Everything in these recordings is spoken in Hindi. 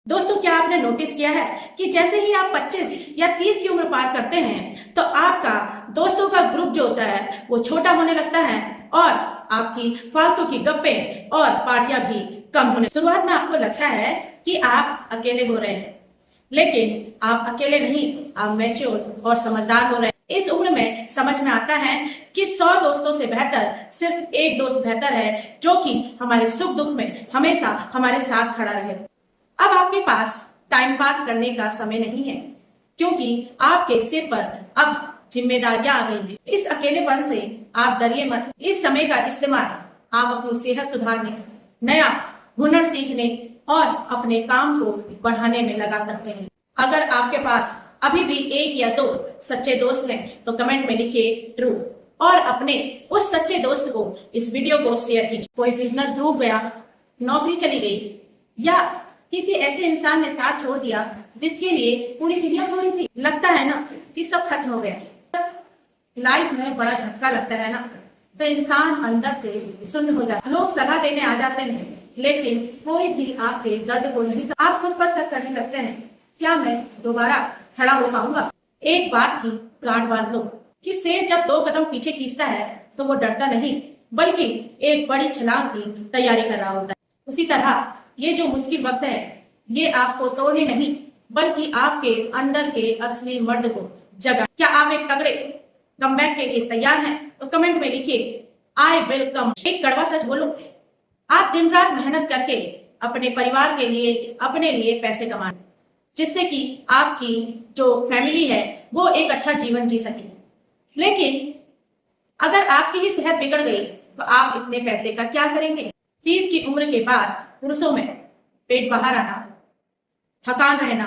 दोस्तों, क्या आपने नोटिस किया है कि जैसे ही आप 25 या 30 की उम्र पार करते हैं तो आपका दोस्तों का ग्रुप जो होता है वो छोटा होने लगता है और आपकी फालतू की गप्पें और पार्टियां भी कम होने। शुरुआत में आपको लगता है कि आप अकेले हो रहे हैं, लेकिन आप अकेले नहीं, आप मैच्योर और समझदार हो रहे हैं। इस उम्र में समझ में आता है कि 100 दोस्तों से बेहतर सिर्फ एक दोस्त बेहतर है, जो कि हमारे सुख दुख में हमेशा हमारे साथ खड़ा रहे। अब आपके पास टाइम पास करने का समय नहीं है, क्योंकि आपके सिर पर अब जिम्मेदारियां आ गई हैं। इस अकेलेपन से आप डरिए मत। इस समय का इस्तेमाल आप अपनी सेहत सुधारने, नया हुनर सीखने और अपने काम को बढ़ाने में लगा सकते हैं। अगर आपके पास अभी भी एक या दो सच्चे दोस्त हैं तो कमेंट में लिखिए ट्रू और अपने उस सच्चे दोस्त को इस वीडियो को शेयर कीजिए। कोई बिजनेस डूब गया, नौकरी चली गई या किसी ऐसे इंसान ने साथ छोड़ दिया जिसके लिए पूरी दुनिया छोड़ी थी, लगता है ना कि सब खत्म हो गया। लाइफ में बड़ा झटका लगता है ना, तो इंसान अंदर से सुन्न हो जाता है। लोग सलाह देने आ जाते हैं, लेकिन कोई भी आपके दर्द को नहीं। आप खुद पर शक करने लगते हैं, क्या मैं दोबारा खड़ा हो पाऊंगा? एक बात की गांठ बांध लो कि शेर जब 2 कदम पीछे खींचता है तो वो डरता नहीं, बल्कि एक बड़ी छलांग की तैयारी कर रहा होता है। उसी तरह ये जो मुश्किल वक्त है, ये आपको तोड़ने नहीं, बल्कि आपके अंदर के असली मर्द को जगा। क्या आप एक तगड़े कमबैक के लिए तैयार हैं? तो कमेंट में लिखिए आई विल कम। एक कड़वा सच बोलो, आप दिन रात मेहनत करके अपने परिवार के लिए, अपने लिए पैसे कमाएं, जिससे कि आपकी जो फैमिली है वो एक अच्छा जीवन जी सके। लेकिन अगर आपकी ही सेहत बिगड़ गई तो आप इतने पैसे का क्या करेंगे? 30 की उम्र के बाद पुरुषों में पेट बाहर आना, थकान रहना,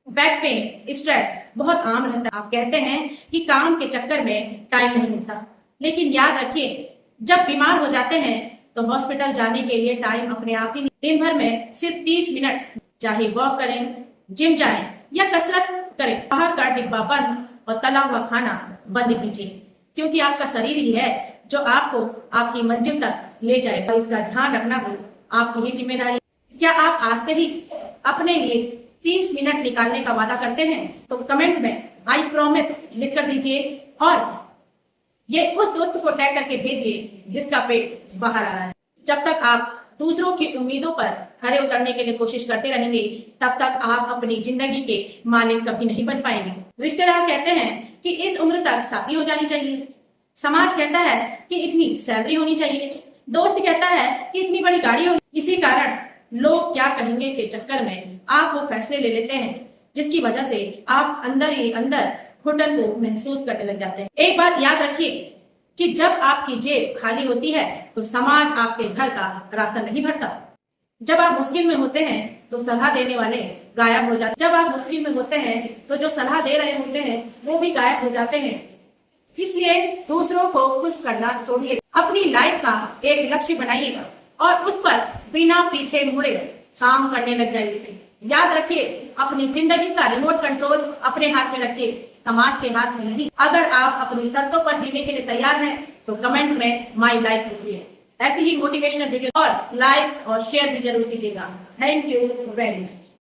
बैक पेन, स्ट्रेस बहुत आम रहता है। आप कहते हैं कि काम के चक्कर में टाइम नहीं मिलता, लेकिन याद रखिए, जब बीमार हो जाते हैं तो हॉस्पिटल जाने के लिए टाइम अपने आप ही नहीं। दिन भर में सिर्फ 30 मिनट, चाहे वॉक करें, जिम जाएं या कसरत करें। बाहर का डिब्बा बंद और तला हुआ खाना बंद कीजिए, क्योंकि आपका शरीर ही है जो आपको आपकी मंजिल तक ले जाएगा। इसका ध्यान रखना हो आपकी ही जिम्मेदारी। क्या आप आज से ही अपने लिए 30 मिनट निकालने का वादा करते हैं? तो कमेंट में आई प्रॉमिस लिख कर दीजिए और ये उस दोस्त को टैग करके भेजिए जिसका पेट बाहर आ रहा है। जब तक आप दूसरों की उम्मीदों पर खरे उतरने के लिए कोशिश करते रहेंगे, तब तक आप अपनी जिंदगी के मालिक कभी नहीं बन पाएंगे। रिश्तेदार कहते हैं कि इस उम्र तक शादी हो जानी चाहिए, समाज कहता है कि इतनी सैलरी होनी चाहिए, दोस्त कहता है कि इतनी बड़ी गाड़ी होगी। इसी कारण लोग क्या कहेंगे के चक्कर में आप वो फैसले ले लेते हैं, जिसकी वजह से आप अंदर ही अंदर घुटन को महसूस करने लग जाते हैं। एक बात याद रखिए कि जब आपकी जेब खाली होती है तो समाज आपके घर का राशन नहीं भरता। जब आप मुश्किल में होते हैं तो सलाह देने वाले गायब हो जाते हैं। जब आप मुश्किल में होते हैं तो जो सलाह दे रहे होते हैं वो भी गायब हो जाते हैं। इसलिए दूसरों को खुश करना छोड़िए, अपनी लाइफ का एक लक्ष्य बनाइएगा और उस पर बिना पीछे मुड़े काम करने लग जाइए। याद रखिए, अपनी जिंदगी का रिमोट कंट्रोल अपने हाथ में रखिए, समाज के हाथ में नहीं। अगर आप अपनी शर्तों पर जीने के लिए तैयार हैं तो कमेंट में माई लाइफ लिखिए। ऐसी ही मोटिवेशनल वीडियो और लाइक और शेयर भी जरूर कीजिएगा। Thank you very much.